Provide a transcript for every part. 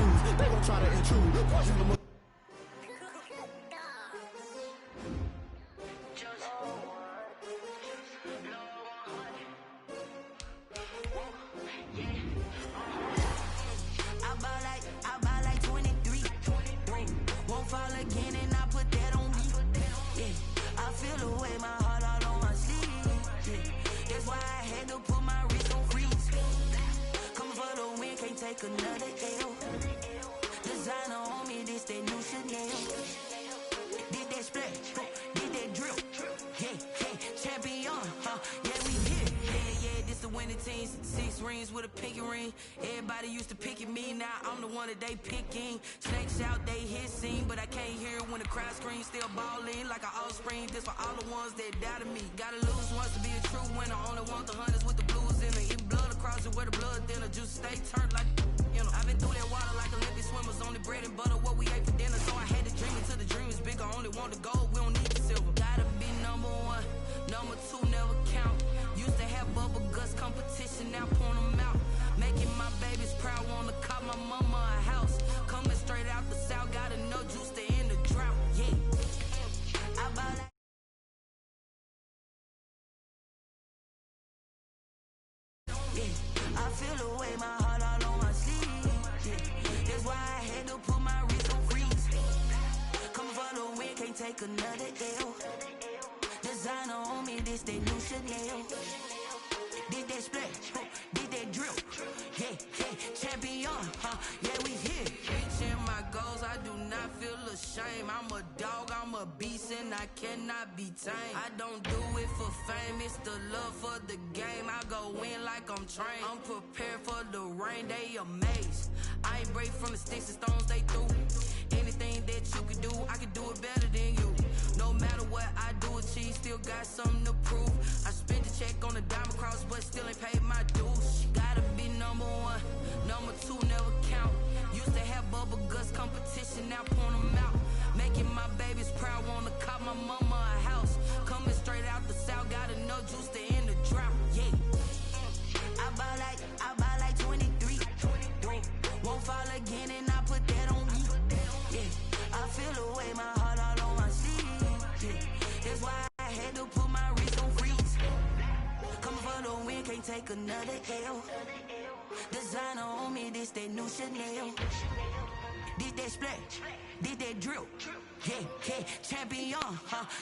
ooze. They gon' try to intrude. Portion of I buy like 23. Won't fall again and I put that on me. Yeah, I feel the way, my heart all on my sleeve. Yeah, that's why I had to put my wrist on freeze. Coming for the win, can't take another L. Designer on me, this that new Chanel. Did that splash, did that drill. Yeah, champion, yeah, we here. Yeah, this the winning team. 6 rings with a pinky ring. Everybody used to pick at me, now I'm the one that they picking. Snakes out, they hissing, but I can't hear it when the crowd screams. Still balling like an offspring. This for all the ones that doubted me. Gotta lose once to be a true winner. Only want the hunters with the blues in it. Eat blood across it where the blood thinner. Juice stay turned like, you know. I've been through that water like Olympic swimmers. Only bread and butter, what we ate for dinner. So I had to dream until the dream is bigger. Only want the gold, we don't need the silver. Gotta be number 1, number 2 never count. Used to have bubble guts competition, now point them out. Making my babies proud, wanna call my mama a house. Coming straight out the south, gotta know juice to end the drought. Yeah, I buy that. Yeah, I feel the way, my heart all on my sleeve. Yeah, that's why I had to put my wrist on freeze. Coming for the win, can't take another L. Designer on me, this that new Chanel. Did that splash, did that drill. Yeah, champion, yeah, we here. Reaching my goals, I do not feel ashamed. I'm a dog, I'm a beast, and I cannot be tamed. I don't do it for fame, it's the love for the game. I go in like I'm trained. I'm prepared for the rain, they amazed. I ain't break from the sticks and stones they threw. Anything that you can do, I can do it better than you. No matter what I do, achieve, still got something to prove. I spent the check on the diamond cross, but still ain't paid my dues. Gotta be number 1, number 2 never count. Used to have bubble guts competition, now point them out. Making my babies proud, wanna call my mama a house. Coming straight out the south, gotta know juice to end the drought. Yeah, I buy like 23. Won't fall again and I put that on me. Yeah, I feel the way, my heart all on my sleeve. Yeah, that's why I had to put my wrist on freeze. Coming for the win, can't take another L. Designer on me, this that new Chanel. Did that splash, did that drill. Yeah, champion,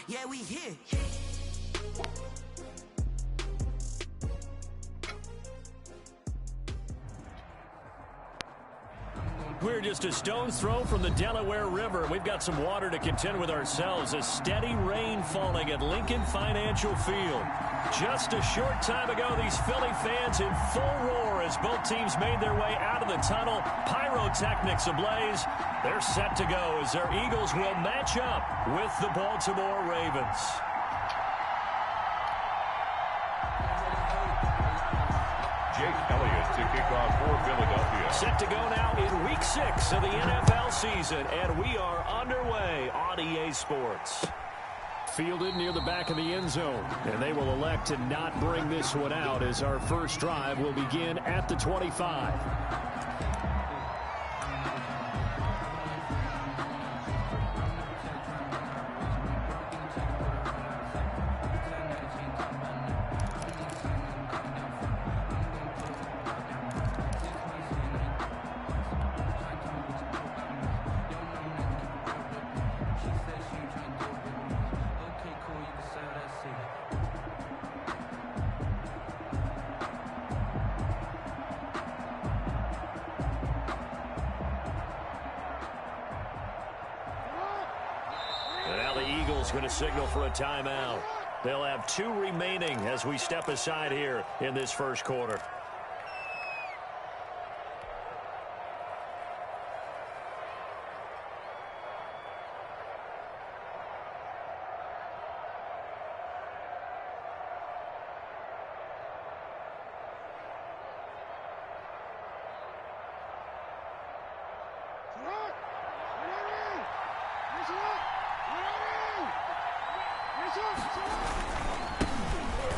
yeah, we here. We're just a stone's throw from the Delaware River. We've got some water to contend with ourselves. A steady rain falling at Lincoln Financial Field. Just a short time ago, these Philly fans in full roar as both teams made their way out of the tunnel. Pyrotechnics ablaze. They're set to go as their Eagles will match up with the Baltimore Ravens. Jake Elliott to kick off for Philadelphia. Set to go now in Week 6 of the NFL season, and we are underway on EA Sports. Fielded near the back of the end zone, and they will elect to not bring this one out as our first drive will begin at the 25. Going to signal for a timeout. They'll have 2 remaining as we step aside here in this first quarter.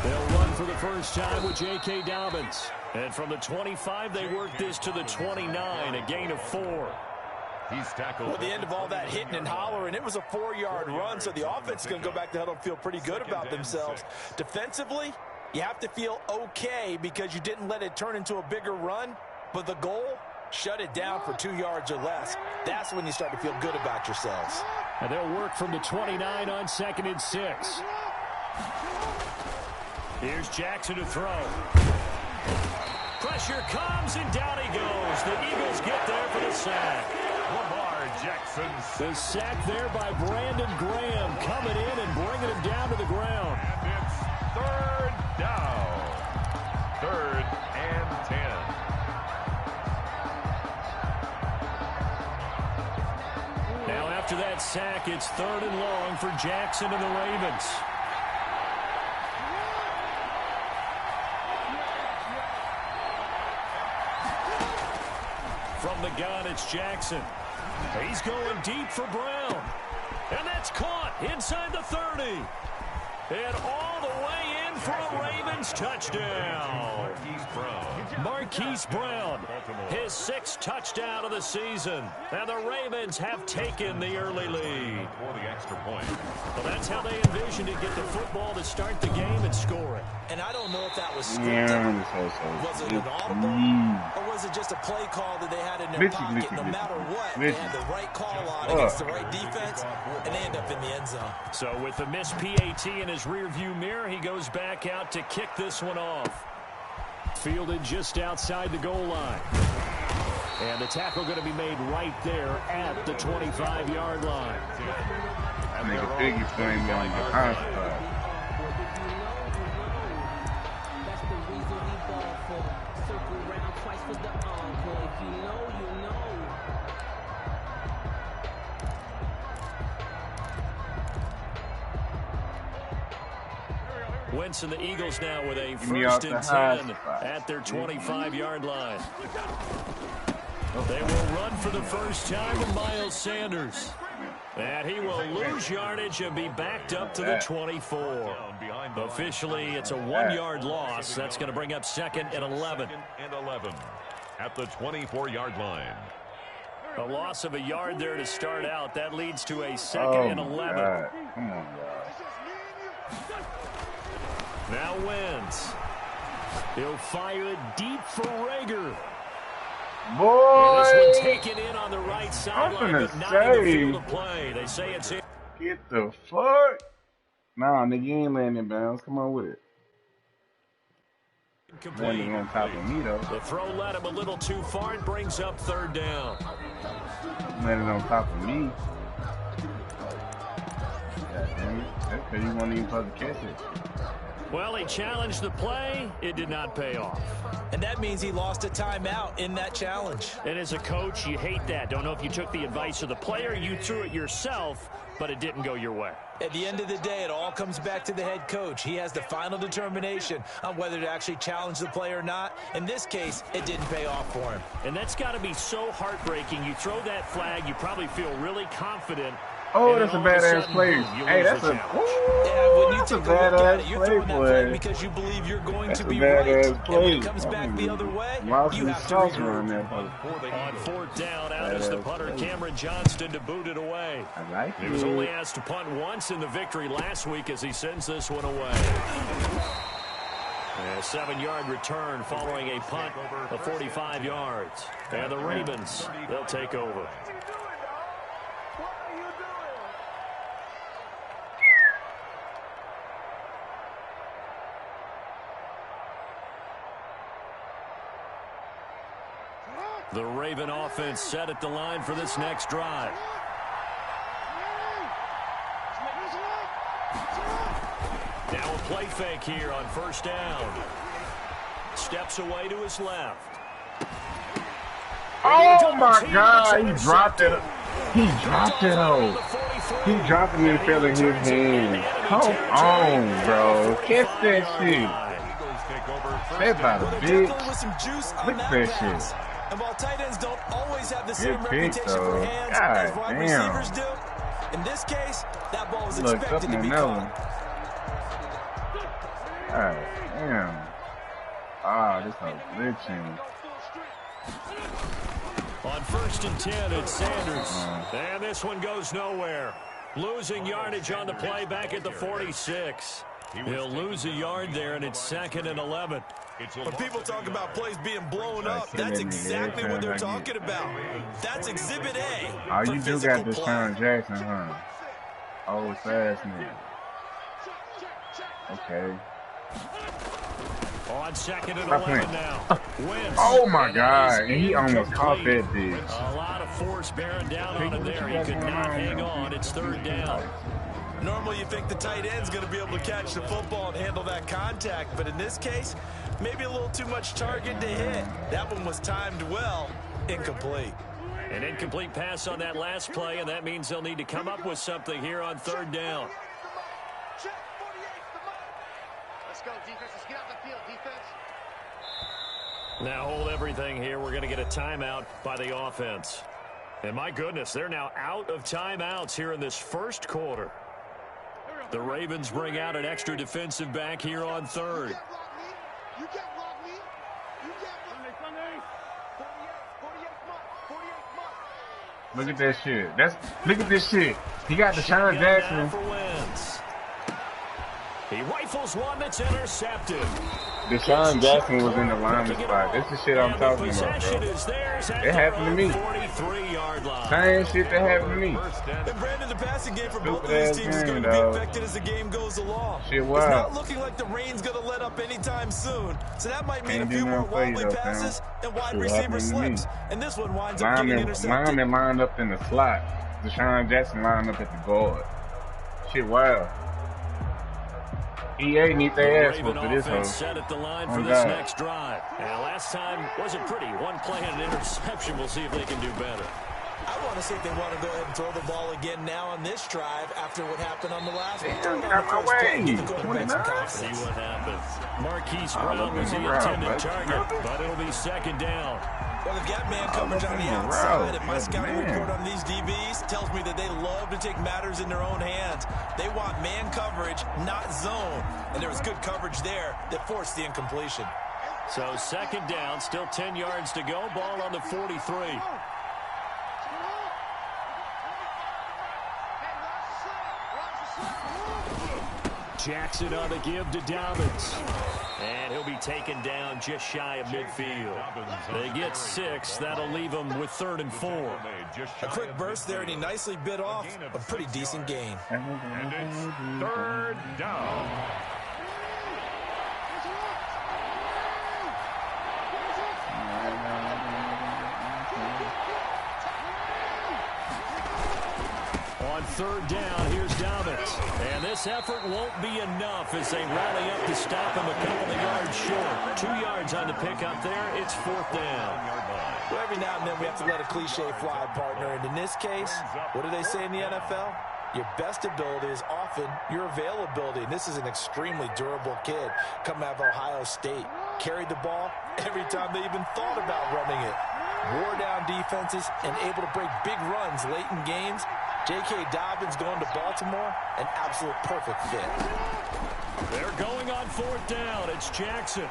They'll run for the first time with J.K. Dobbins. And from the 25, they work this to the 29, a gain of 4. He's tackled. At the end of all that hitting and hollering, it was a 4-yard run, so the offense is going to go back to huddle and feel pretty good about themselves. Defensively, you have to feel okay because you didn't let it turn into a bigger run, but the goal, shut it down for 2 yards or less. That's when you start to feel good about yourselves. And they'll work from the 29 on 2nd and 6. Here's Jackson to throw. Pressure comes, and down he goes. The Eagles get there for the sack. Lamar Jackson. The sack there by Brandon Graham, coming in and bringing him down to the ground. And it's 3rd down. 3rd and 10. Now after that sack, it's 3rd and long for Jackson and the Ravens. From the gun, it's Jackson. He's going deep for Brown. And that's caught inside the 30. And all the way in for a Ravens touchdown. Marquise Brown, his 6th touchdown of the season. And the Ravens have taken the early lead. For the extra point. Well, that's how they envisioned to get the football to start the game and score it. And I don't know if that was scripted. Was it an audible? Or was it just a play call that they had in their pocket? No matter what, they had the right call on against the right defense, and they end up in the end zone. So with the missed PAT in his rearview mirror, he goes back out to kick this one off. Fielded just outside the goal line. And the tackle going to be made right there at the 25-yard line. Nigga Biggie playing me on the high spot. Wentz and the Eagles now with a 1st and 10 at their 25-yard line. They will run for the first time to Miles Sanders. And he will lose yardage and be backed up to the 24. Officially, it's a 1-yard loss. That's going to bring up 2nd and 11. 2nd and 11 at the 24-yard line. A loss of a yard there to start out. That leads to a 2nd and 11. God. Come on, guys. Now Wentz. He'll fire it deep for Rager. Boy! And this one taken in on the right sideline, but not in the field of play. They say it's in. Get the fuck? Nah, nigga, you ain't landing bounds. Come on with it. Landing on top of me, though. The throw led him a little too far and brings up 3rd down. Landing on top of me. God damn it. That's because you weren't even supposed to catch it. Well, he challenged the play. It did not pay off. And that means he lost a timeout in that challenge. And as a coach, you hate that. Don't know if you took the advice of the player, you threw it yourself, but it didn't go your way. At the end of the day, it all comes back to the head coach. He has the final determination on whether to actually challenge the play or not. In this case, it didn't pay off for him. And that's got to be so heartbreaking. You throw that flag, you probably feel really confident. Oh, that's a badass play. Hey, that's a when you take a look at it, you're throwing that flag because you believe you're going to be right. And when it comes back the other way, you have to regroup. On 4th down, out is the punter Cameron Johnston to boot it away. I like it. He was only asked to punt once in the victory last week as he sends this one away. A 7-yard return following a punt of 45 yards. And the Ravens, they'll take over. The Raven offense set at the line for this next drive. Now a play fake here on 1st down. Steps away to his left. Oh my God, he dropped it. He dropped it out. He dropped it and fell in his hand. Come on, bro. Catch that shit. That's about a bitch. Look at that shit. And while tight ends don't always have the same reputation for hands as wide receivers do, in this case, that ball was expected to be caught. God damn. Ah, this is glitching. On 1st and 10, it's Sanders. And this one goes nowhere. Losing yardage on the play back at the 46. He'll lose a yard there, and it's 2nd and 11. When people talk about plays being blown up, that's exactly what they're talking about. That's Exhibit A. Oh, you do got Deshaun Jackson, huh? Oh, fast nigga. Okay. On 2nd and 11 now. Oh my God! And he almost caught that bitch. A lot of force bearing down on him there. He could not hang on. It's 3rd down. Normally you think the tight end's going to be able to catch the football and handle that contact, but in this case, maybe a little too much target to hit. That one was timed well. Incomplete. An incomplete pass on that last play, and that means they'll need to come up with something here on 3rd down. Let's go, defense. Let's get out the field, defense. Now hold everything here. We're going to get a timeout by the offense. And my goodness, they're now out of timeouts here in this 1st quarter. The Ravens bring out an extra defensive back here on 3rd. You can't block me. You can't block me. 48 Look at that shit. Look at this shit. He got Deshaun Jackson. He rifles one that's intercepted. Deshaun Jackson was in the lineman spot. This is shit I'm talking about, bro. It happened to me. Same shit that happened to me. And Brandon, the passing game for both of these teams is going to be affected as the game goes along. Shit, wow. It's not looking like the rain's going to let up anytime soon. So that might mean a few more wobbly passes and wide receiver slips. And this one winds up getting intercepted. Lineman lined up in the slot. Deshaun Jackson lined up at the guard. Shit, wow. EA need their ass for this one. Set at the line for this next drive. And last time wasn't pretty. One play and an interception. We'll see if they can do better. I want to see if they want to go ahead and throw the ball again now on this drive after what happened on the last one. Get out my way. See what happens. Marquise Brown was the intended target, but it'll be 2nd down. Well, they've got man coverage on the outside, and my scouting report on these DBs tells me that they love to take matters in their own hands. They want man coverage, not zone. And there was good coverage there that forced the incompletion. So 2nd down, still 10 yards to go. Ball on the 43. Jackson on the give to Dobbins. And he'll be taken down just shy of midfield. They get 6. That'll leave them with 3rd and 4. A quick burst there, and he nicely bit off a pretty decent gain. And it's 3rd down. On 3rd down, here's Dobbins. And this effort won't be enough as they rally up to stop him a couple of yards short. 2 yards on the pickup there. It's 4th down. Well, every now and then we have to let a cliche fly, partner. And in this case, what do they say in the NFL? Your best ability is often your availability. And this is an extremely durable kid coming out of Ohio State. Carried the ball every time they even thought about running it. Wore down defenses and able to break big runs late in games. J.K. Dobbins going to Baltimore, an absolute perfect fit. They're going on 4th down. It's Jackson.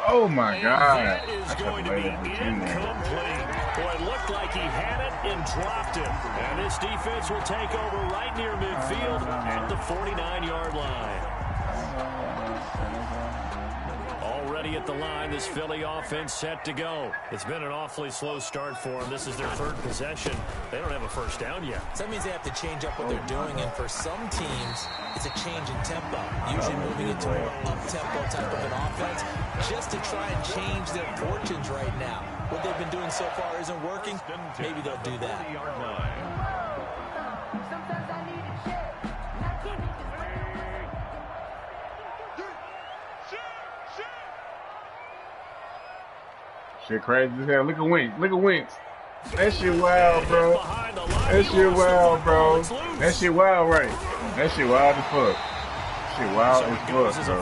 Oh my God. That is going to be incomplete. Boy, it looked like he had it and dropped it. And this defense will take over right near midfield at the 49-yard line. Already at the line, this Philly offense set to go. It's been an awfully slow start for them. This is their 3rd possession. They don't have a 1st down yet. So that means they have to change up what they're doing, and for some teams, it's a change in tempo. Usually moving into a up-tempo type of an offense just to try and change their fortunes right now. What they've been doing so far isn't working. Maybe they'll do that. Shit crazy as hell. Look at Wentz. Look at Wentz. That shit wild, bro. That shit wild, bro. That shit wild, right? That shit wild as fuck. shit wild as fuck, bro.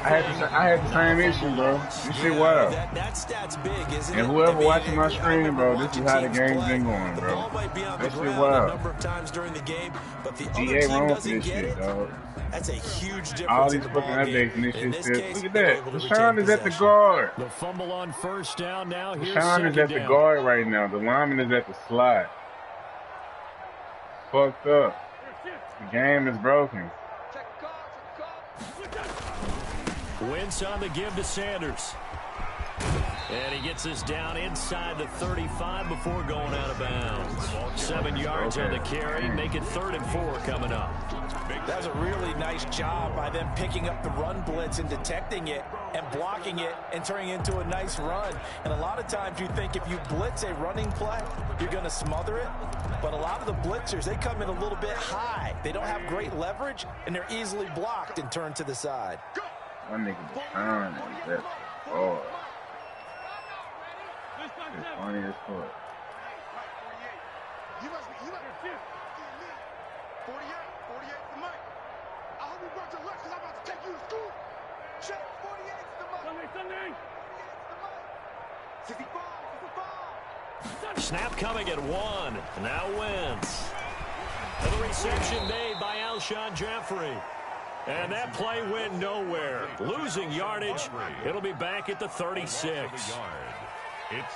I had the same issue, bro. This shit wild. That stat's big, isn't it? And whoever watching my stream, bro, this is how the game's been going, bro. That shit wild. EA wrong for this shit, dog. That's a huge difference. All these fucking updates and this shit says, look at that. Deshaun is at the guard. The fumble on first down now. Deshaun is at the guard right now. The lineman is at the slot. Fucked up. The game is broken. Wentz on the give to Sanders. And he gets us down inside the 35 before going out of bounds. 7 yards on the carry. Make it 3rd and 4 coming up. That's a really nice job by them picking up the run blitz and detecting it and blocking it and turning it into a nice run. And a lot of times you think if you blitz a running play, you're going to smother it. But a lot of the blitzers, they come in a little bit high. They don't have great leverage, and they're easily blocked and turned to the side. My nigga Deshaun is at the guard. It's funny as fuck. You must be 48 the mic. I hope you brought your lunch because I'm about to take you to school. Check 48 the mic. Sunday. 65, 65. Snap coming at 1. Now Wentz. And the reception made by Alshon Jeffrey. And that play went nowhere. Losing yardage. It'll be back at the 36.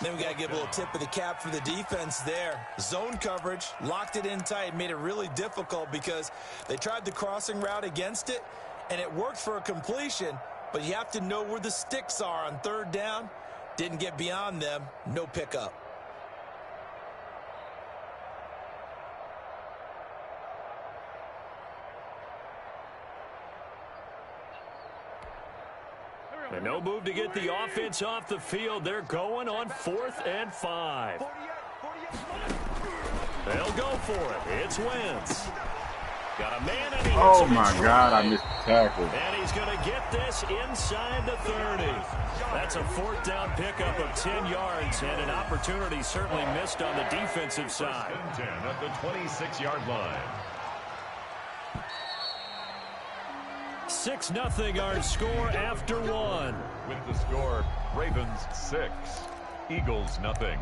Then we got to give a little tip of the cap for the defense there. Zone coverage, locked it in tight, made it really difficult because they tried the crossing route against it, and it worked for a completion, but you have to know where the sticks are on 3rd down. Didn't get beyond them, no pickup. And no move to get the offense off the field. They're going on 4th and 5. They'll go for it. It's Wentz. Got a man and he hits Oh my God, I missed the tackle. And he's going to get this inside the 30. That's a 4th down pickup of 10 yards and an opportunity certainly missed on the defensive side. 10 at the 26-yard line. 6-0 our score after 1. With the score, Ravens 6, Eagles nothing.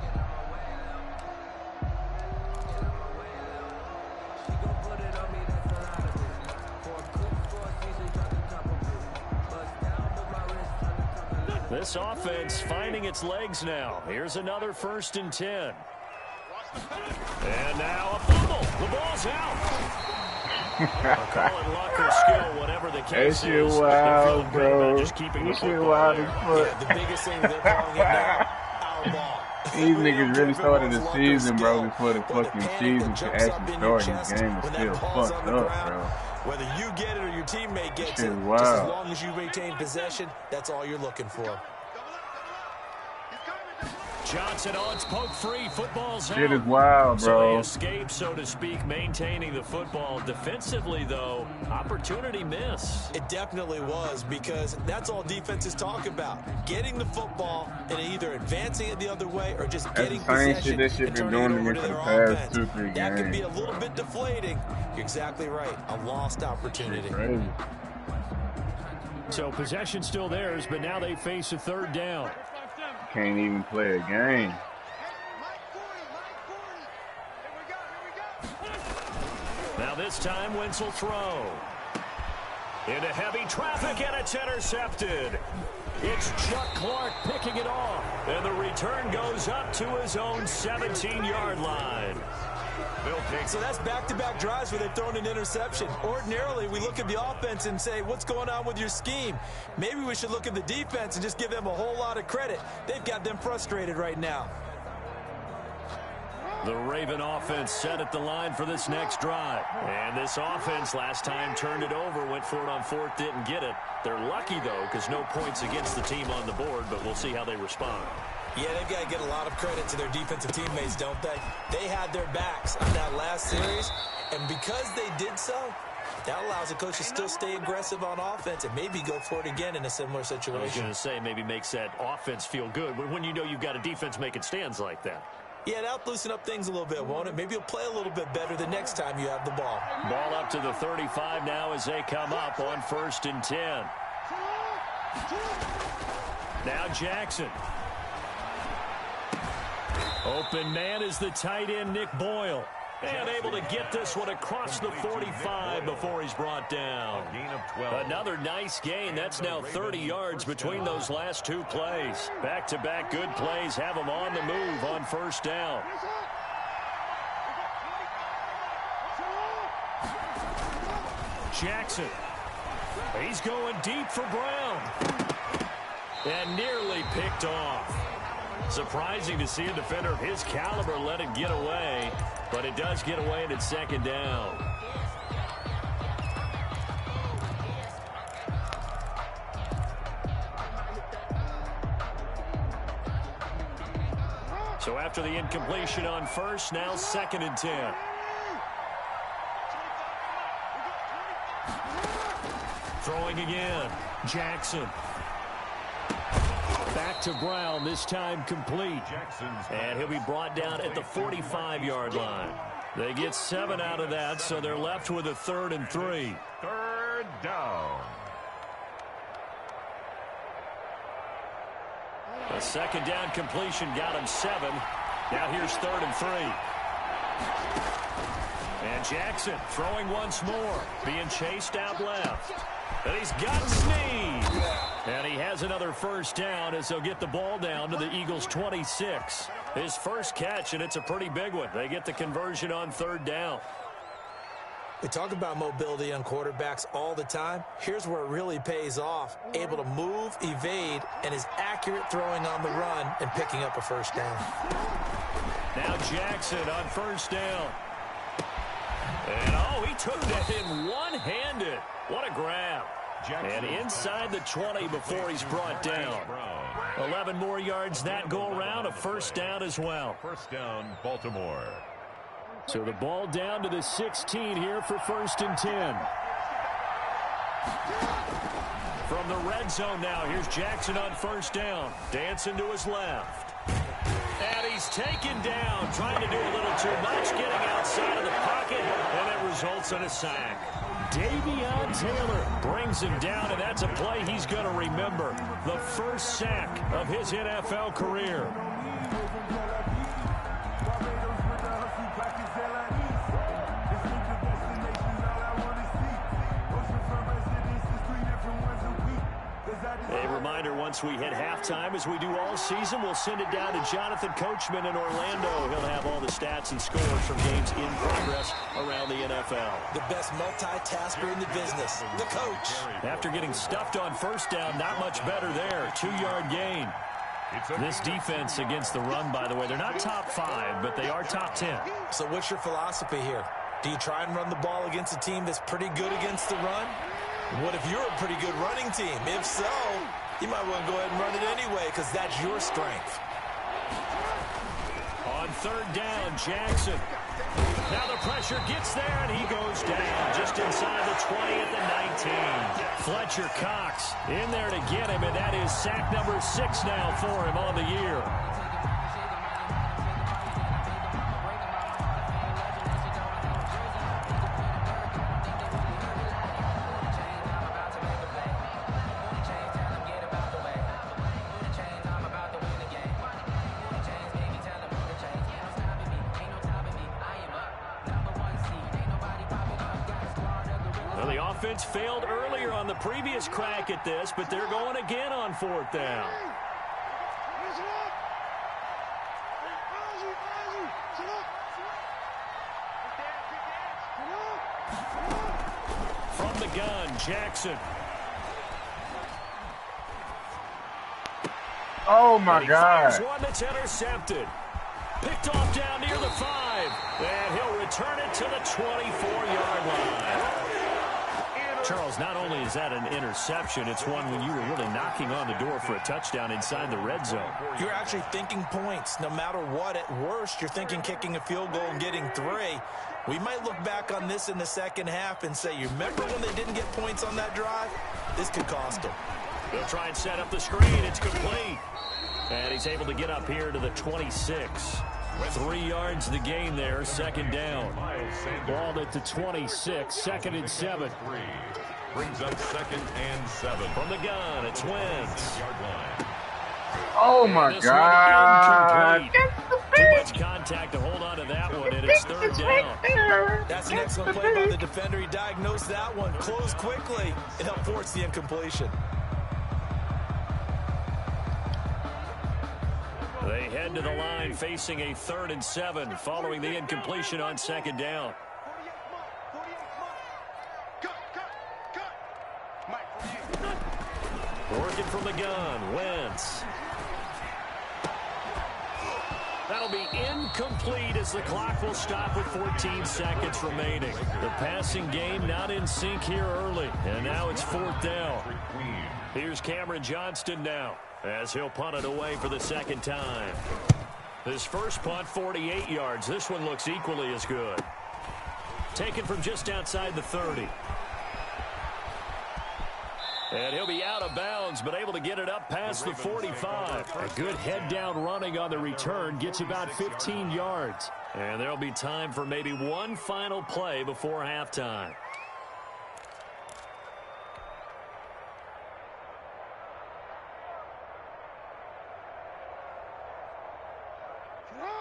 This offense finding its legs now. Here's another 1st and 10. And now a fumble. The ball's out. I'll call it luck or skill, whatever the case is. Wild, bro. Just keeping this shit wild as fuck. The biggest thing they're calling it now, our ball. These niggas really started the season, bro, before the fucking season to actually start. This game is still fucked up, bro. Whether you get it or your teammate gets it, Wow. just as long as you retain possession, that's all you're looking for. Johnson, it's poke free. Football's out. Shit is wild, So bro. they escape, so to speak, maintaining the football. Defensively, though, opportunity miss. It definitely was, because that's all defenses talk about. Getting the football and either advancing it the other way or just getting possession That shit and been turning it doing over to to me their for the past offense. 2-3 That can be games. a little bit deflating. You're exactly right. A lost opportunity. Crazy. So possession still theirs, but now they face a 3rd down. Can't even play a game. Now this time, Wentz will throw. Into heavy traffic, and it's intercepted. It's Chuck Clark picking it off. And the return goes up to his own 17-yard line. So that's back-to-back drives where they've thrown an interception. Ordinarily, we look at the offense and say, what's going on with your scheme? Maybe we should look at the defense and just give them a whole lot of credit. They've got them frustrated right now. The Raven offense set at the line for this next drive. And this offense last time turned it over, went for it on 4th, didn't get it. They're lucky, though, because no points against the team on the board, but we'll see how they respond. Yeah, they've got to get a lot of credit to their defensive teammates, don't they? They had their backs on that last series, and because they did so, that allows the coach to still stay aggressive on offense and maybe go for it again in a similar situation. I was going to say maybe makes that offense feel good when you know you've got a defense making stands like that. Yeah, that'll loosen up things a little bit, won't it? Maybe you'll play a little bit better the next time you have the ball. Ball up to the 35 now as they come up on 1st and 10. Now Jackson. Open man is the tight end, Nick Boyle. And able to get this one across the 45 before he's brought down. Gain of 12. Another nice gain. That's now 30 yards between those last two plays. Back-to-back good plays have him on the move on 1st down. Jackson. He's going deep for Brown. And nearly picked off. Surprising to see a defender of his caliber let it get away, but it does get away and it's 2nd down. So after the incompletion on 1st, now 2nd and 10. Throwing again, Jackson. Back to Brown, this time complete. And he'll be brought down at the 45-yard line. They get 7 out of that, so they're left with a 3rd and 3. 3rd down. A 2nd down completion got him 7. Now here's 3rd and 3. And Jackson throwing once more, being chased out left. And he's got Snead. And he has another 1st down as they'll get the ball down to the Eagles' 26. His first catch, and it's a pretty big one. They get the conversion on 3rd down. We talk about mobility on quarterbacks all the time. Here's where it really pays off. Able to move, evade, and is accurate throwing on the run and picking up a 1st down. Now Jackson on 1st down. And, oh, he took that in one-handed. What a grab. And inside the 20 before he's brought down. 11 more yards that go around, a 1st down as well. 1st down, Baltimore. So the ball down to the 16 here for 1st and 10. From the red zone now, here's Jackson on 1st down. Dancing to his left. And he's taken down, trying to do a little too much, getting outside of the pocket, and it results in a sack. Davion Taylor brings him down, and that's a play he's going to remember. The first sack of his NFL career. A reminder, once we hit halftime, as we do all season, we'll send it down to Jonathan Coachman in Orlando. He'll have all the stats and scores from games in progress around the NFL. The best multitasker in the business, the coach. After getting stuffed on 1st down, not much better there. 2-yard gain. This defense against the run, by the way, they're not top 5, but they are top 10. So what's your philosophy here? Do you try and run the ball against a team that's pretty good against the run? What if you're a pretty good running team? If so, you might want to go ahead and run it anyway because that's your strength. On 3rd down, Jackson. Now the pressure gets there, and he goes down just inside the 20 at the 19. Fletcher Cox in there to get him, and that is sack number 6 now for him on the year. Offense failed earlier on the previous crack at this, but they're going again on 4th down. From the gun, Jackson. Oh, my God. One that's intercepted. Picked off down near the 5. And he'll return it to the 24-yard line. Charles, not only is that an interception, it's one when you were really knocking on the door for a touchdown inside the red zone. You're actually thinking points. No matter what, at worst, you're thinking kicking a field goal and getting 3. We might look back on this in the second half and say, you remember when they didn't get points on that drive? This could cost them. They'll try and set up the screen. It's complete. And he's able to get up here to the 26. 3 yards the gain there, second down. Ball at the 26, 2nd and 7. Brings up 2nd and 7. From the gun, it's Wentz. Oh my God. Too much contact to hold on to that one, and it's 3rd down. That's an excellent play by the defender. He diagnosed that one, closed quickly, and helped force the incompletion. They head to the line facing a 3rd and 7 following the incompletion on 2nd down. Working from the gun, Wentz. That'll be incomplete as the clock will stop with 14 seconds remaining. The passing game not in sync here early, and now it's 4th down. Here's Cameron Johnston now, as he'll punt it away for the 2nd time. His first punt, 48 yards. This one looks equally as good. Taken from just outside the 30. And he'll be out of bounds, but able to get it up past the 45. A good head-down running on the return gets about 15 yards. And there'll be time for maybe one final play before halftime.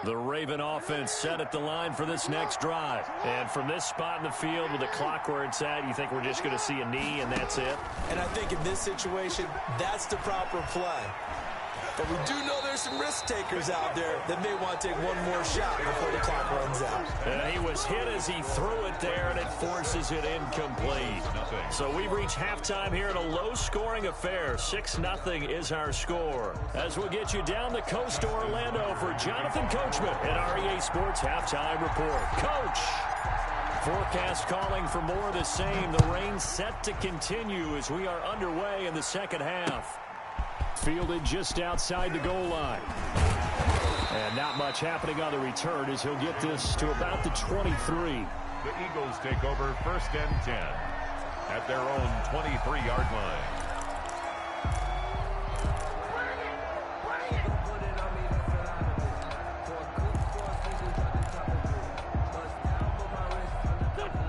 The Raven offense set at the line for this next drive. And from this spot in the field with the clock where it's at, you think we're just going to see a knee and that's it? And I think in this situation, that's the proper play. But we do know there's some risk takers out there that may want to take one more shot before the clock runs out. And he was hit as he threw it there, and it forces it incomplete. So we've reached halftime here in a low-scoring affair. 6-0 is our score. As we'll get you down the coast to Orlando for Jonathan Coachman at REA Sports Halftime Report. Coach! Forecast calling for more of the same. The rain set to continue as we are underway in the second half. Fielded just outside the goal line. And not much happening on the return as he'll get this to about the 23. The Eagles take over 1st and 10 at their own 23-yard line.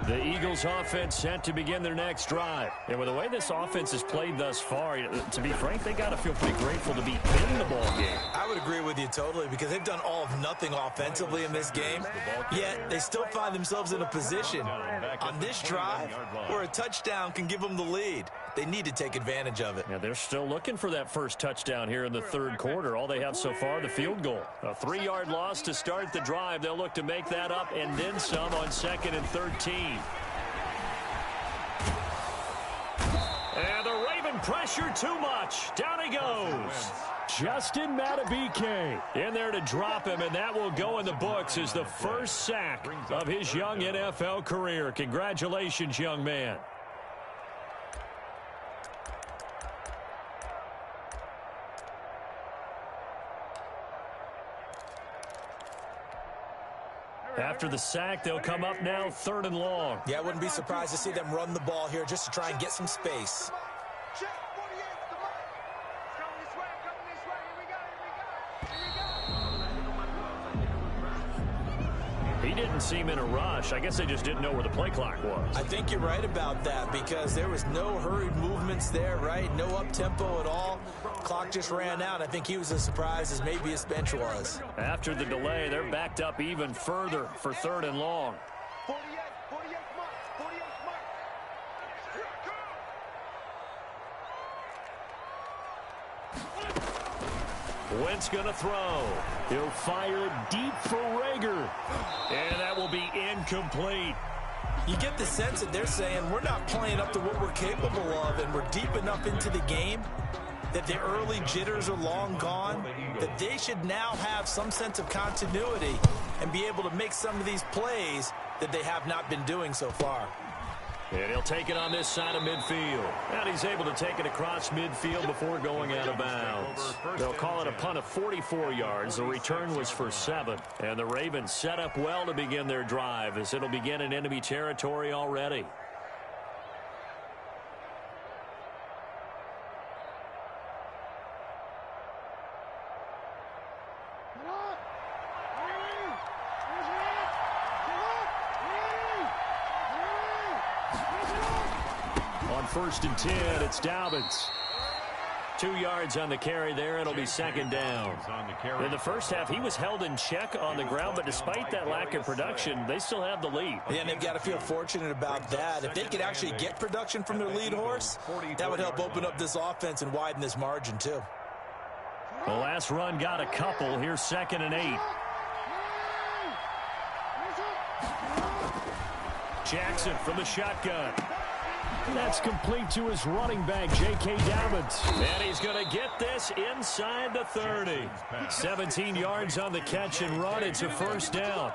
The Eagles offense set to begin their next drive. And with the way this offense has played thus far, to be frank, they got to feel pretty grateful to be in the ball game. I would agree with you totally because they've done all of nothing offensively in this game, yet they still find themselves in a position on this drive where a touchdown can give them the lead. They need to take advantage of it. Yeah, they're still looking for that first touchdown here in the 3rd quarter. All they have so far, the field goal. A 3-yard loss to start the drive. They'll look to make that up and then some on 2nd and 13. And the Raven pressure too much. Down he goes. Justin Matabike in there to drop him, and that will go in the books as the first sack of his young NFL career. Congratulations, young man. After the sack, they'll come up now 3rd and long. Yeah, I wouldn't be surprised to see them run the ball here just to try and get some space. He didn't seem in a rush. I guess they just didn't know where the play clock was. I think you're right about that because there was no hurried movements there, right? No up-tempo at all. Clock just ran out. I think he was as surprised as maybe his bench was. After the delay, they're backed up even further for 3rd and long. 48 mark. Wentz going to throw. He'll fire it deep for Rager. And that will be incomplete. You get the sense that they're saying we're not playing up to what we're capable of, and we're deep enough into the game that the early jitters are long gone, that they should now have some sense of continuity and be able to make some of these plays that they have not been doing so far. And he'll take it on this side of midfield. And he's able to take it across midfield before going out of bounds. They'll call it a punt of 44 yards. The return was for 7. And the Ravens set up well to begin their drive as it'll begin in enemy territory already. first and 10. It's Dobbins. 2 yards on the carry there. It'll be second down. In the first half, he was held in check on the ground, but despite that lack of production, they still have the lead. Yeah, and they've got to feel fortunate about that. If they could actually get production from their lead horse, that would help open up this offense and widen this margin, too. The last run got a couple. Here's 2nd and 8. Jackson from the shotgun. That's complete to his running back, J.K. Dobbins. And he's going to get this inside the 30. 17 yards on the catch and run. It's a first down.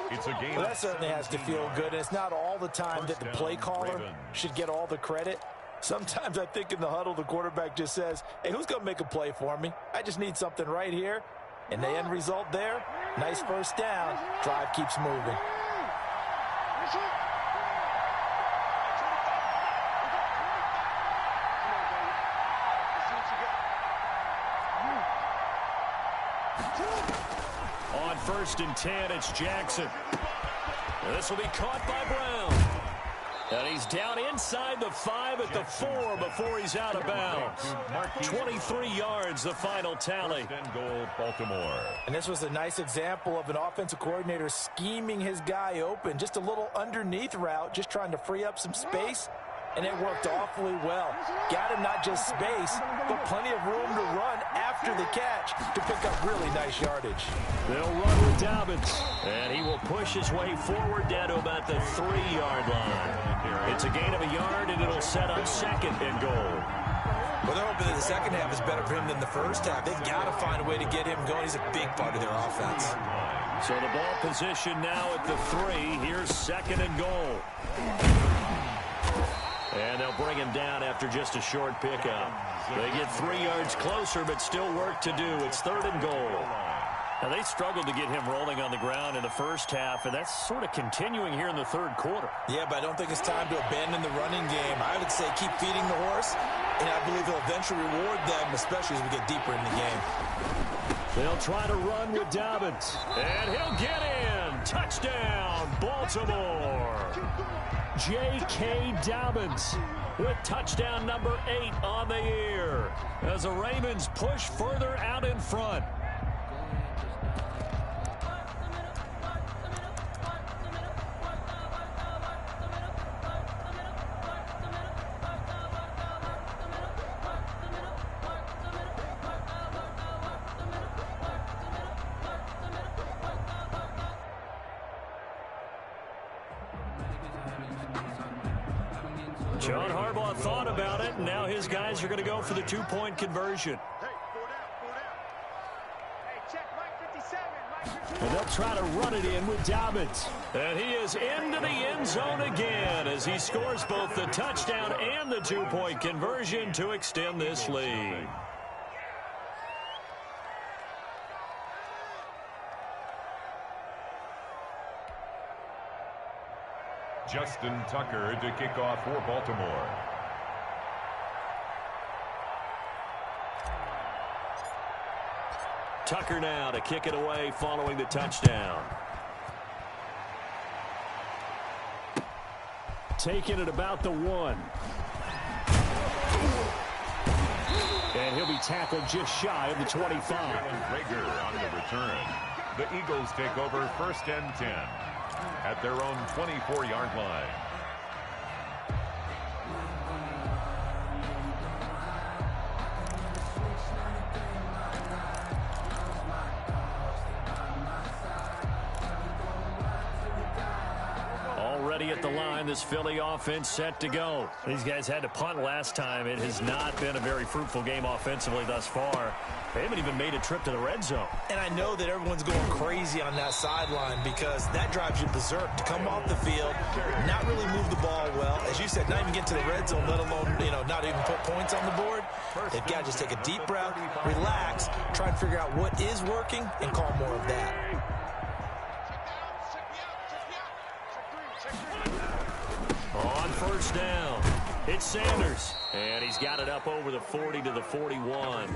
It's a game. Well, that certainly has to feel good. And it's not all the time that the play caller should get all the credit. Sometimes I think in the huddle, the quarterback just says, hey, who's going to make a play for me? I just need something right here. And the end result there, nice first down. Drive keeps moving. On 1st and 10, it's Jackson. This will be caught by Brown. And he's down inside the 5 at the 4 before he's out of bounds. 23 yards, the final tally. Goal, Baltimore. And this was a nice example of an offensive coordinator scheming his guy open. Just a little underneath route, just trying to free up some space. And it worked awfully well. Got him not just space, but plenty of room to run after the catch to pick up really nice yardage. They'll run with Dobbins. And he will push his way forward down to about the 3-yard line. It's a gain of a yard, and it'll set up 2nd and goal. Well, they're hoping that the second half is better for him than the first half. They've got to find a way to get him going. He's a big part of their offense. So the ball position now at the 3. Here's 2nd and goal. And they'll bring him down after just a short pickup. They get 3 yards closer, but still work to do. It's 3rd and goal. Now, they struggled to get him rolling on the ground in the first half, and that's sort of continuing here in the 3rd quarter. Yeah, but I don't think it's time to abandon the running game. I would say keep feeding the horse, and I believe he'll eventually reward them, especially as we get deeper in the game. They'll try to run with Dobbins, and he'll get in. Touchdown, Baltimore. J.K. Dobbins with touchdown number 8 on the year as the Ravens push further out in front. John Harbaugh thought about it, and now his guys are going to go for the 2-point conversion. And they'll try to run it in with Dobbins. And he is into the end zone again as he scores both the touchdown and the 2-point conversion to extend this lead. Justin Tucker to kick off for Baltimore. Tucker now to kick it away following the touchdown. Taking it about the 1. And he'll be tackled just shy of the 25. Rager on the return. The Eagles take over 1st and 10 at their own 24-yard line. Already at the line, this Philly offense set to go. These guys had to punt last time. It has not been a very fruitful game offensively thus far. They haven't even made a trip to the red zone. And I know that everyone's going crazy on that sideline because that drives you berserk to come off the field, not really move the ball well. As you said, not even get to the red zone, let alone, not even put points on the board. They've got to just take a deep breath, relax, try and figure out what is working, and call more of that. On 1st down. It's Sanders, and he's got it up over the 40 to the 41.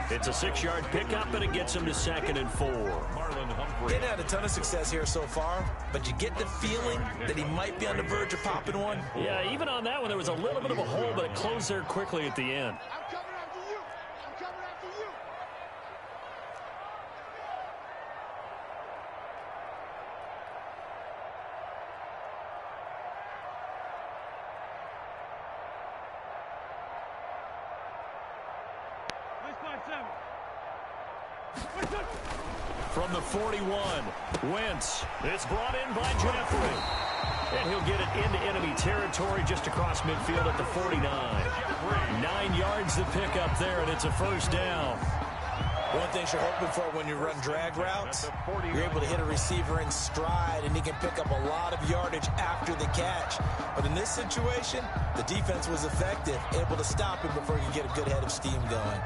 It's a 6-yard pickup, and it gets him to 2nd and 4. He's had a ton of success here so far, but you get the feeling that he might be on the verge of popping one. Yeah, even on that one, there was a little bit of a hole, but it closed there quickly at the end. I'm coming after you. I'm coming after you. From the 41, Wentz. It's brought in by Jeffrey. And he'll get it into enemy territory just across midfield at the 49. 9 yards to pick up there, and it's a first down. One thing you're hoping for when you run drag routes, you're able to hit a receiver in stride, and he can pick up a lot of yardage after the catch. But in this situation, the defense was effective, able to stop him before he could get a good head of steam going.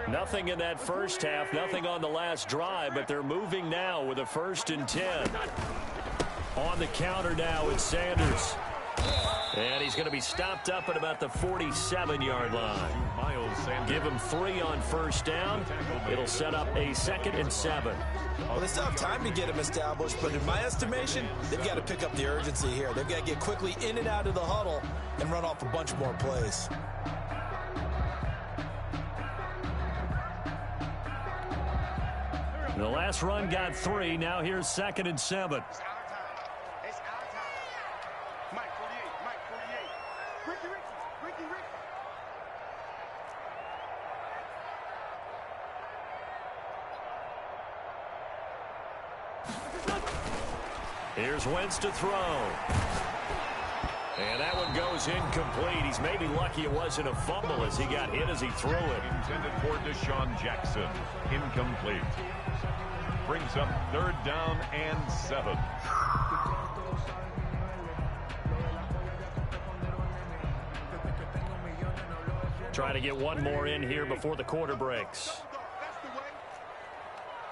Nothing in that first half, nothing on the last drive, but they're moving now with a 1st and 10. On the counter now, it's Sanders. And he's going to be stopped up at about the 47-yard line. Give him 3 on first down. It'll set up a 2nd and 7. Well, they still have time to get him established, but in my estimation, they've got to pick up the urgency here. They've got to get quickly in and out of the huddle and run off a bunch more plays. The last run got 3. Now here's 2nd and 7. It's our time. It's our time. Mike 48. Mike 48. Ricky. Here's Wentz to throw. And that one goes incomplete. He's maybe lucky it wasn't a fumble as he got hit as he threw it. Intended for Deshaun Jackson. Incomplete. Brings up 3rd down and 7. Trying to get one more in here before the quarter breaks. That's the way.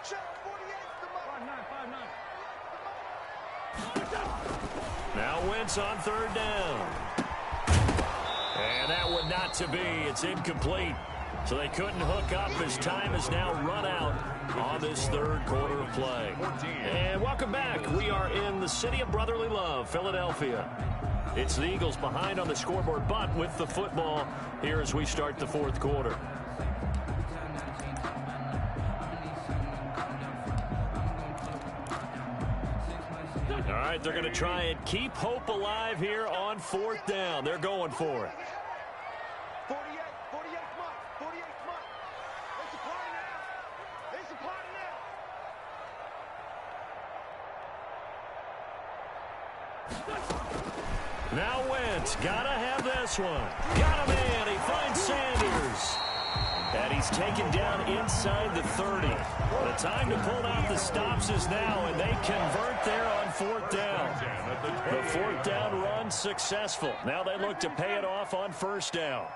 Check 48. Now Wentz on 3rd down. And that one not to be. It's incomplete. So they couldn't hook up as time is now run out on this 3rd quarter of play. And welcome back. We are in the city of brotherly love, Philadelphia. It's the Eagles behind on the scoreboard, but with the football here as we start the 4th quarter. All right, they're going to try and keep hope alive here on 4th down. They're going for it. 48 Mike. 48 Mike. It's a party now. It's a party now. Now Wentz, gotta have this one. Got him in. He finds Sanders. And he's taken down inside the 30. The time to pull out the stops is now, and they convert there on 4th down. The 4th down run successful. Now they look to pay it off on 1st down.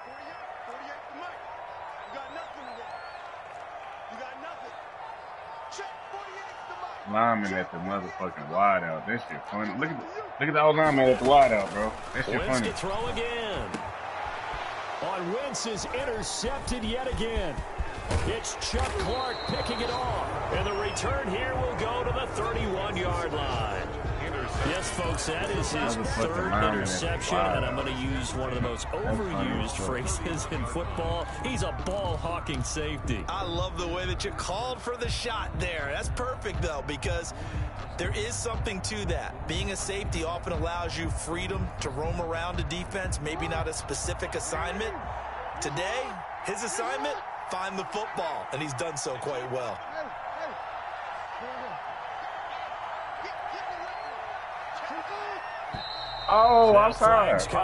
48 to Mike. You got nothing today. You got nothing. Check 48 to Mike. Lineman at the motherfucking wideout. That shit funny. Look at the old lineman at the wideout, bro. That shit Wentz funny. to throw again. On Wentz is intercepted yet again. It's Chuck Clark picking it off. And the return here will go to the 31-yard line. Yes, folks, that is his 3rd interception, and I'm going to use one of the most overused phrases in football. He's a ball-hawking safety. I love the way that you called for the shot there. That's perfect, though, because there is something to that. Being a safety often allows you freedom to roam around a defense, maybe not a specific assignment. Today, his assignment, find the football, and he's done so quite well. Oh, I'm sorry. I think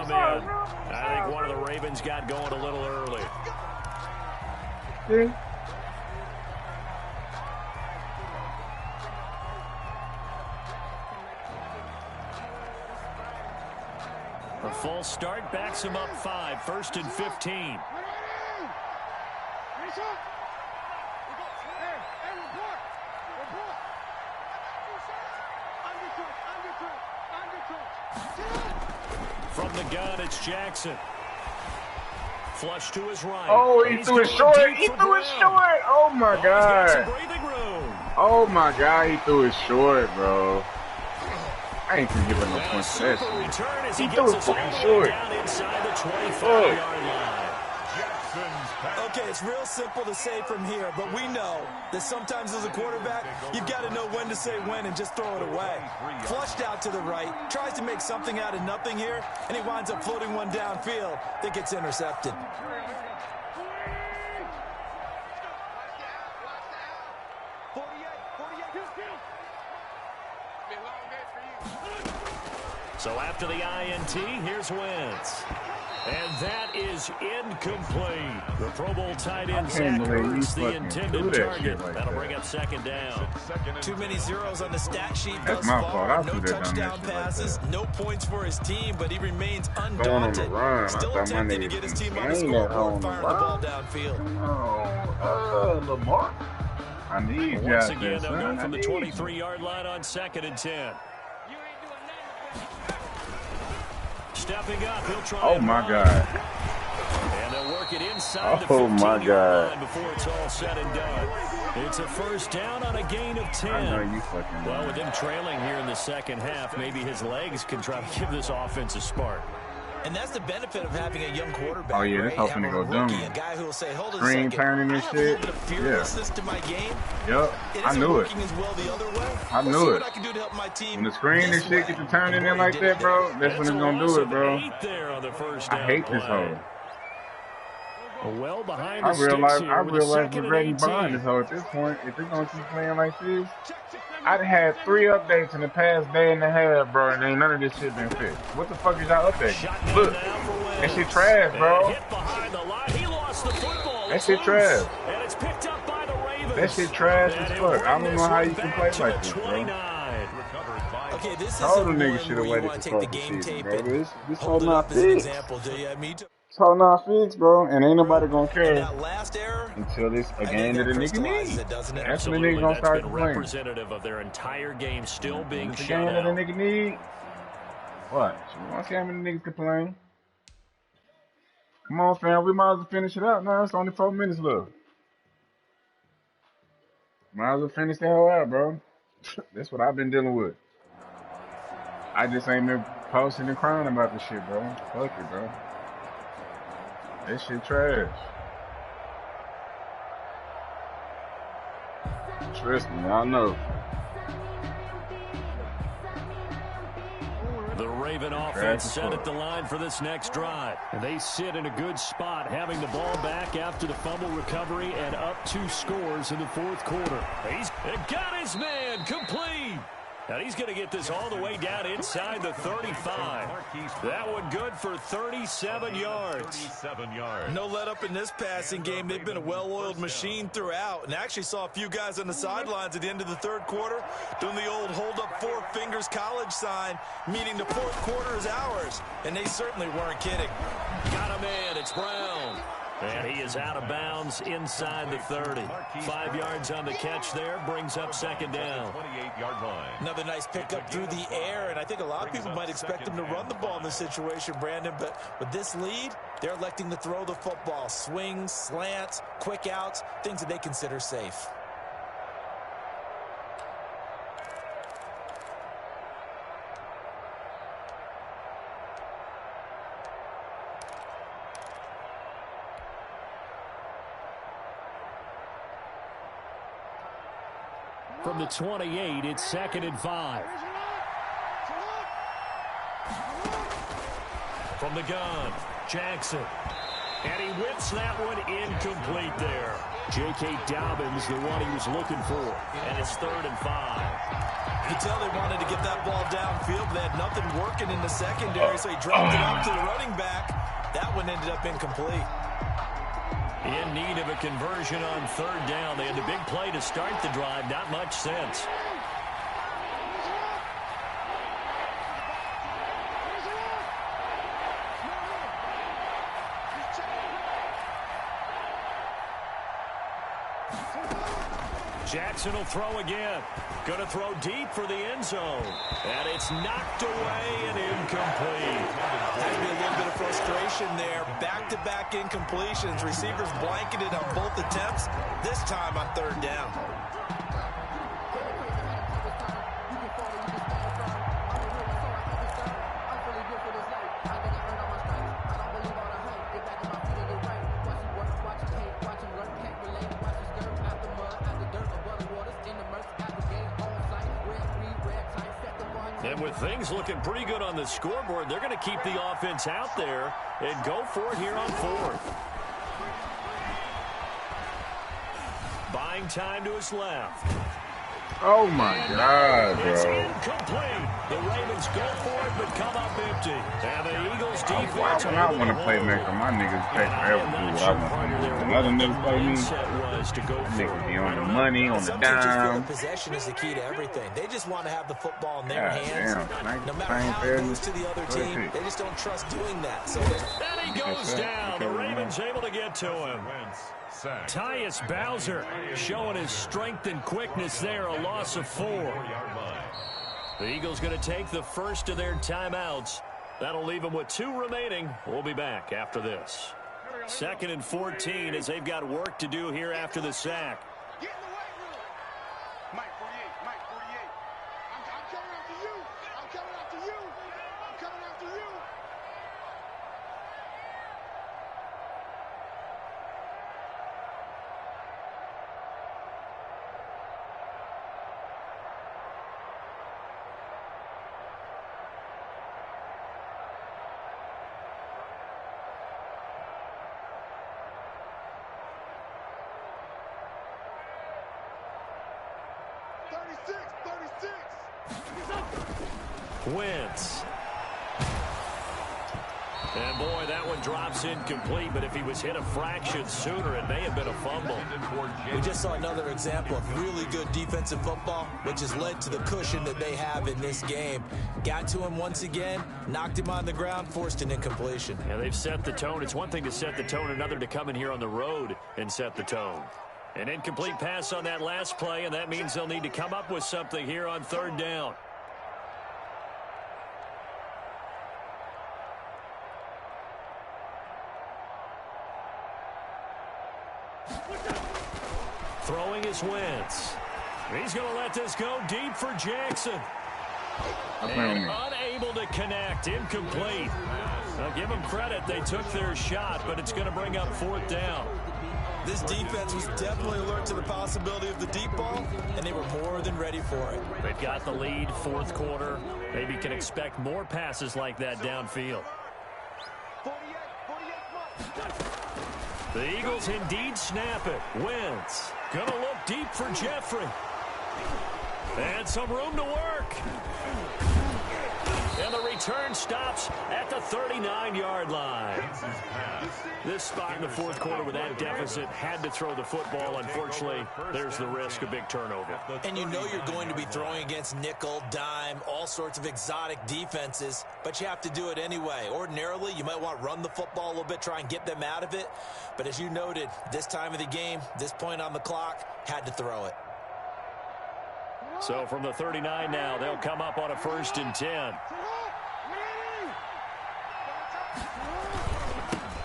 one of the Ravens got going a little early. See? A false start backs him up 5, 1st and 15. Undercook. From the gun, it's Jackson. Flush to his right. Oh, he threw it short. He threw it short. Oh, my God. Oh, my God. He threw it short, bro. I ain't gonna give him no points for that shit. He threw it fucking short. Okay, it's real simple to say from here, but we know that sometimes as a quarterback, you've got to know when to say when and just throw it away. Flushed out to the right, tries to make something out of nothing here, and he winds up floating one downfield that gets intercepted. So after the INT, here's Wentz. And that is incomplete. The Pro Bowl tight end Zach Ertz, the intended target. That'll bring up second down. Too many zeros on the stat sheet thus far. No touchdown passes, no points for his team, but he remains undaunted. Still attempting to get his team on the scoreboard, firing the ball downfield. Oh, Lamar. I need Once again, they'll go from the 23-yard line on 2nd and 10. Stepping up, he'll try. Oh my God! And they'll work it inside the 15-yard line before it's all said and done. It's a first down on a gain of 10. I know you fucking. Well, with him trailing here in the second half, maybe his legs can try to give this offense a spark. And that's the benefit of having a young quarterback. Oh yeah, this hoping to go dumb. A guy who will say, "Hold on a Screen second, turning and I have shit. a little bit of fearlessness to my game." Yep, I knew it. As well the other way. I knew it. What I can do to help my team when the screen and shit get to turning in like that, bro, that's when it's gonna do it, bro. I hate this hoe. Well behind I realize we're ready behind this hoe at this point. If they're gonna keep playing like this, I'd had 3 updates in the past day and a half, bro, and ain't none of this shit been fixed. What the fuck is y'all updating? Look, that shit trash, bro. That shit trash. That shit trash as fuck. I don't know how you can play like this, bro. Okay, this is all the niggas should have waited to start the season, bro. This whole not fixed. This whole not fixed, bro, and ain't nobody gonna care until this a game that a nigga needs. That's when the nigga gonna start playing. Representative of their entire game still being shut out. out. That a nigga need. What? You want to see how many niggas can play? Come on, fam. We might as well finish it out now. It's only 4 minutes left. Might as well finish the hell out, bro. That's what I've been dealing with. I just ain't been posting and crying about this shit, bro. Fuck it, bro. This shit trash. Trust me, I know. The Raven offense set at the line for this next drive. And they sit in a good spot, having the ball back after the fumble recovery and up 2 scores in the 4th quarter. He's got his man complete. And he's going to get this all the way down inside the 35. That one good for 37 yards. No let up in this passing game. They've been a well-oiled machine throughout. And actually saw a few guys on the sidelines at the end of the 3rd quarter doing the old hold up 4 fingers college sign, meaning the 4th quarter is ours. And they certainly weren't kidding. Got a man. It's Brown. And he is out of bounds inside the 30. 5 yards on the catch there, brings up 2nd down. 28-yard line. Another nice pickup through the air, and I think a lot of people might expect him to run the ball in this situation, Brandon, but with this lead, they're electing to throw the football. Swings, slants, quick outs, things that they consider safe. From the 28, it's 2nd and 5. From the gun, Jackson. And he whips that one incomplete there. J.K. Dobbins, the one he was looking for. And it's 3rd and 5. You can tell they wanted to get that ball downfield, but they had nothing working in the secondary, so he dropped it up to the running back. That one ended up incomplete. In need of a conversion on 3rd down. They had the big play to start the drive. Not much sense. Jackson will throw again. Going to throw deep for the end zone. And it's knocked away and incomplete. Has to be a little bit of frustration there. Back-to-back incompletions. Receivers blanketed on both attempts, this time on third down. And with things looking pretty good on the scoreboard, they're going to keep the offense out there and go for it here on fourth. Buying time to his left. Oh, my God, It's bro. incomplete. The Ravens go for it, but come up empty. And the Eagles defense. Why would I want to play maker? My niggas take forever to do what I want to do. Another nigga play me. Niggas be on the money, on the Some teams just feel dime. that possession is the key to everything. They just want to have the football in their hands. Damn, No matter how it goes to the other team, they just don't trust doing that. So And he goes down. The Ravens able to get to him. Tyus Bowser showing his strength and quickness there, a loss of 4. The Eagles going to take the first of their timeouts. That'll leave them with 2 remaining. We'll be back after this. 2nd and 14 as they've got work to do here after the sack. Get in the weight room. Mike 48, Mike 48. I'm coming after you. I'm coming after you. I'm coming after you. Wentz. And boy, that one drops incomplete, but if he was hit a fraction sooner, it may have been a fumble. we just saw another example of really good defensive football, which has led to the cushion that they have in this game. Got to him once again, knocked him on the ground, forced an incompletion. Yeah, they've set the tone. It's one thing to set the tone, another to come in here on the road and set the tone. An incomplete pass on that last play, and that means they'll need to come up with something here on third down. Throwing is Wentz. He's going to let this go deep for Jackson. And unable to connect. Incomplete. Now, give them credit. They took their shot, but it's going to bring up fourth down. This defense was definitely alert to the possibility of the deep ball, and they were more than ready for it. They've got the lead, fourth quarter. Maybe can expect more passes like that downfield. 48. The Eagles indeed snap it. Wentz gonna look deep for Jeffrey. And some room to work. And the return stops at the 39-yard line. This spot in the fourth quarter with that deficit had to throw the football. Unfortunately, there's the risk of big turnover. And you know you're going to be throwing against nickel, dime, all sorts of exotic defenses, but you have to do it anyway. Ordinarily, you might want to run the football a little bit, try and get them out of it. But as you noted, this time of the game, this point on the clock, had to throw it. So from the 39 now, they'll come up on a 1st and 10.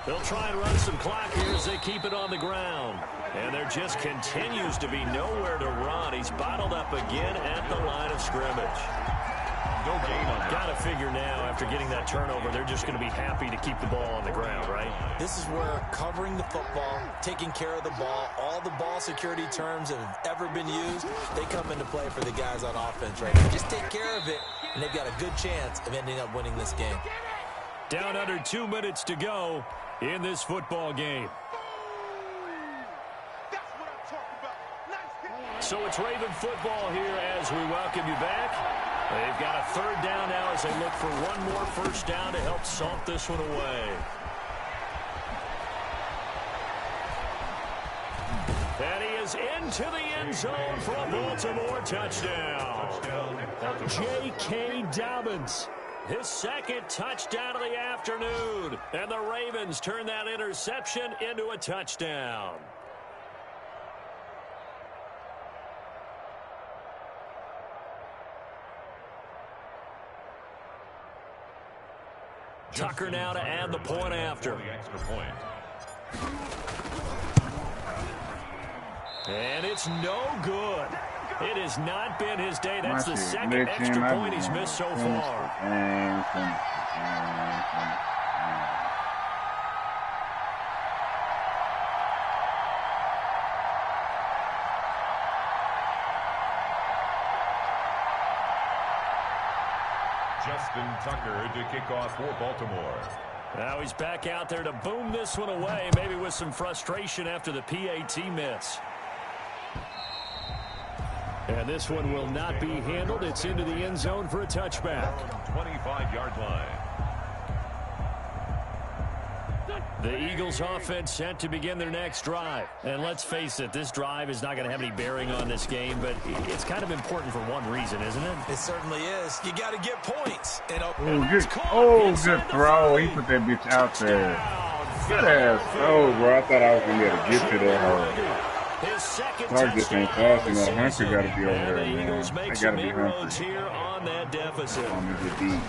They'll try and run some clock here as they keep it on the ground. And there just continues to be nowhere to run. He's bottled up again at the line of scrimmage. No gain on that. Got to figure now, after getting that turnover, they're just going to be happy to keep the ball on the ground, right? This is where covering the football, taking care of the ball, all the ball security terms that have ever been used, they come into play for the guys on offense right now. Just take care of it, and they've got a good chance of ending up winning this game. Down under 2 minutes to go in this football game. That's what I'm talking about. Nice. So it's Raven football here as we welcome you back. They've got a third down now as they look for one more first down to help salt this one away. And he is into the end zone for a Baltimore touchdown. J.K. Dobbins, his second touchdown of the afternoon. And the Ravens turn that interception into a touchdown. Tucker now to add the point after. Extra point. And it's no good. It has not been his day. That's the second extra point he's missed so far. Justin Tucker to kick off for Baltimore. Now he's back out there to boom this one away, maybe with some frustration after the PAT miss. And this one will not be handled. It's into the end zone for a touchback. 25-yard line. The Eagles offense set to begin their next drive. And let's face it, this drive is not going to have any bearing on this game, but it's kind of important for one reason, isn't it? It certainly is. You got to get points. And good throw. He put that bitch out there. Good ass throw, bro. I thought I was going to be able to get to that hole. Clark just ain't fast enough. Hunter got to be over there, man. I got to be Hunter. Here on that deficit. I'm going to get deep.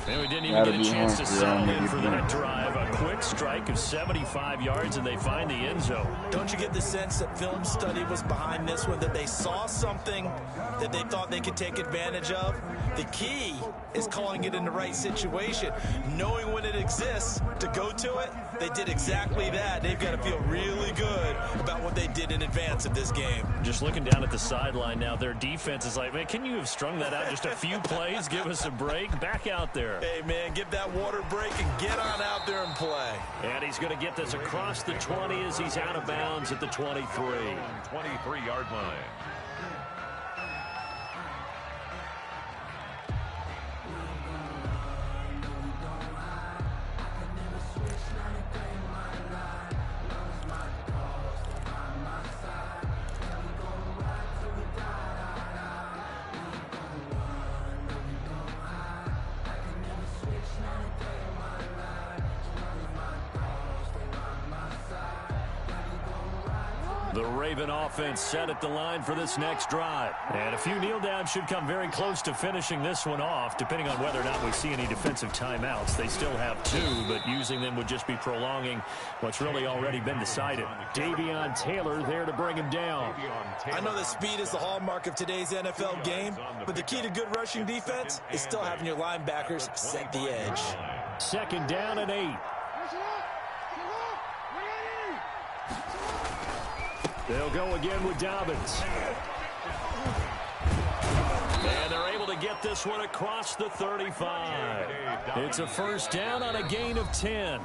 And we didn't even get a chance to settle in for that drive. A quick strike of 75 yards, and they find the end zone. Don't you get the sense that film study was behind this one, that they saw something that they thought they could take advantage of? The key is calling it in the right situation, knowing when it exists to go to it. They did exactly that. They've got to feel really good about what they did in advance of this game. Just looking down at the sideline now, their defense is like, man, can you have strung that out just a few plays? Give us a break. Back out there. Hey, man, give that water break and get on out there and play. And he's going to get this across the 20 as he's out of bounds at the 23. 23-yard line. The Raven offense set at the line for this next drive. And a few kneel downs should come very close to finishing this one off, depending on whether or not we see any defensive timeouts. They still have 2, but using them would just be prolonging what's really already been decided. Davion Taylor there to bring him down. I know that speed is the hallmark of today's NFL game, but the key to good rushing defense is still having your linebackers set the edge. Second down and 8. They'll go again with Dobbins. And they're able to get this one across the 35. It's a first down on a gain of 10.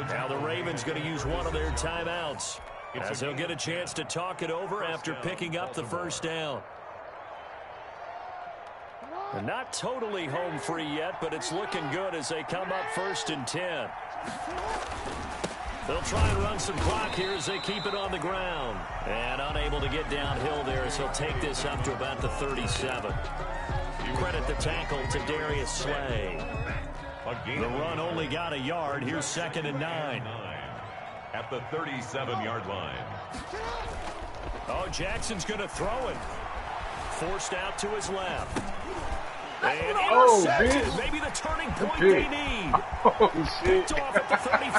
Now the Ravens going to use one of their timeouts, as they'll get a chance to talk it over after picking up the first down. They're not totally home free yet, but it's looking good as they come up 1st and 10. They'll try and run some clock here as they keep it on the ground. And unable to get downhill there as he'll take this up to about the 37. Credit the tackle to Darius Slay. The run only got a yard. Here's 2nd and 9. At the 37-yard line. Oh, Jackson's going to throw it. Forced out to his left. And intercepted. Maybe the turning point they need. Oh, shit. Picked off at the 35.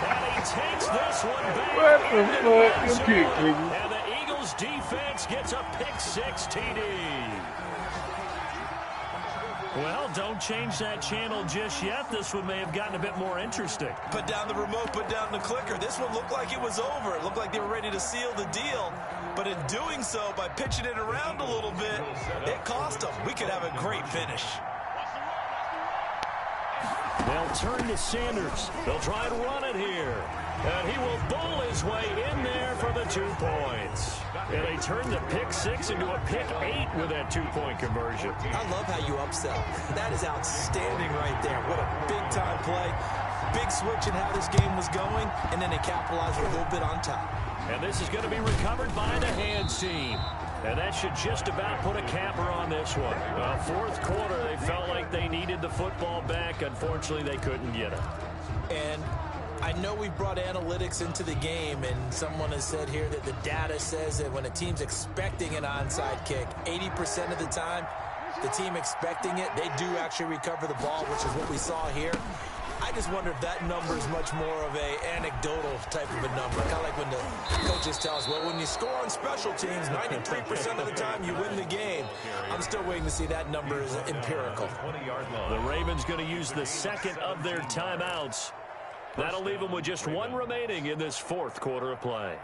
And he takes this one back. What the fuck? You pick, nigga. And the Eagles defense gets a pick-6 TD. Well, don't change that channel just yet. This one may have gotten a bit more interesting. Put down the remote, put down the clicker. This one looked like it was over. It looked like they were ready to seal the deal. But in doing so, by pitching it around a little bit, it cost them. We could have a great finish. They'll turn to Sanders. They'll try and run it here. And he will bowl his way in there for the 2 points. And they turn the pick-6 into a pick-8 with that 2-point conversion. I love how you upsell. That is outstanding right there. What a big-time play. Big switch in how this game was going, and then they capitalized a little bit on top. And this is going to be recovered by the hands team. And that should just about put a capper on this one. 4th quarter, they felt like they needed the football back. Unfortunately, they couldn't get it. And I know we brought analytics into the game, and someone has said here that the data says that when a team's expecting an onside kick, 80% of the time, the team expecting it, they do actually recover the ball, which is what we saw here. I just wonder if that number is much more of a anecdotal type of a number. Kind of like when the coaches tell us, well, when you score on special teams, 93% of the time you win the game. I'm still waiting to see that number is empirical. The Ravens going to use the second of their timeouts. That'll leave them with just one remaining in this fourth quarter of play.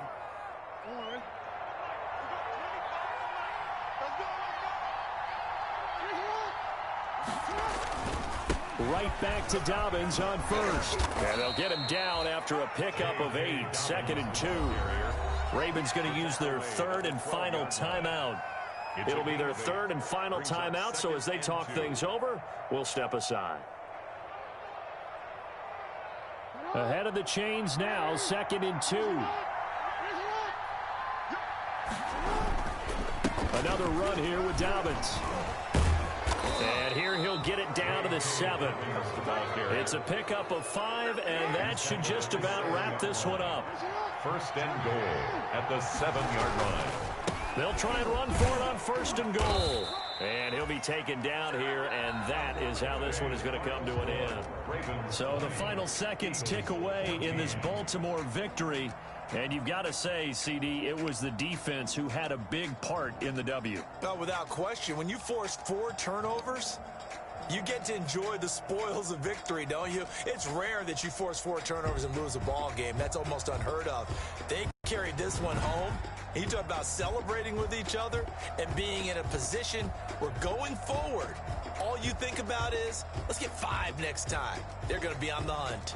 Right back to Dobbins on first. And they'll get him down after a pickup of 8, 2nd and 2. Ravens going to use their third and final timeout. It'll be their third and final timeout, so as they talk things over, we'll step aside. Ahead of the chains now, 2nd and 2. Another run here with Dobbins. And here he'll get it down to the 7. It's a pickup of 5, and that should just about wrap this one up. First and goal at the 7-yard line. They'll try and run for it on first and goal. And he'll be taken down here, and that is how this one is going to come to an end. So the final seconds tick away in this Baltimore victory. And you've got to say, CD, it was the defense who had a big part in the W. No, without question. When you force 4 turnovers, you get to enjoy the spoils of victory, don't you? It's rare that you force 4 turnovers and lose a ball game. That's almost unheard of. They carried this one home. You talk about celebrating with each other and being in a position where going forward, all you think about is, let's get 5 next time. They're going to be on the hunt.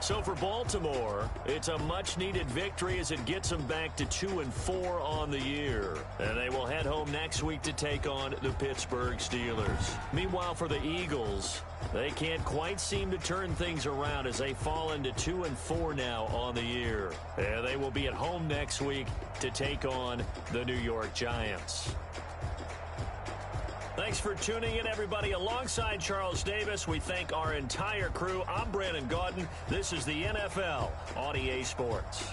So for Baltimore, it's a much-needed victory as it gets them back to 2-4 on the year. And they will head home next week to take on the Pittsburgh Steelers. Meanwhile, for the Eagles, they can't quite seem to turn things around as they fall into 2-4 now on the year. And they will be at home next week to take on the New York Giants. Thanks for tuning in, everybody. Alongside Charles Davis, we thank our entire crew. I'm Brandon Gaudin. This is the NFL on EA Sports.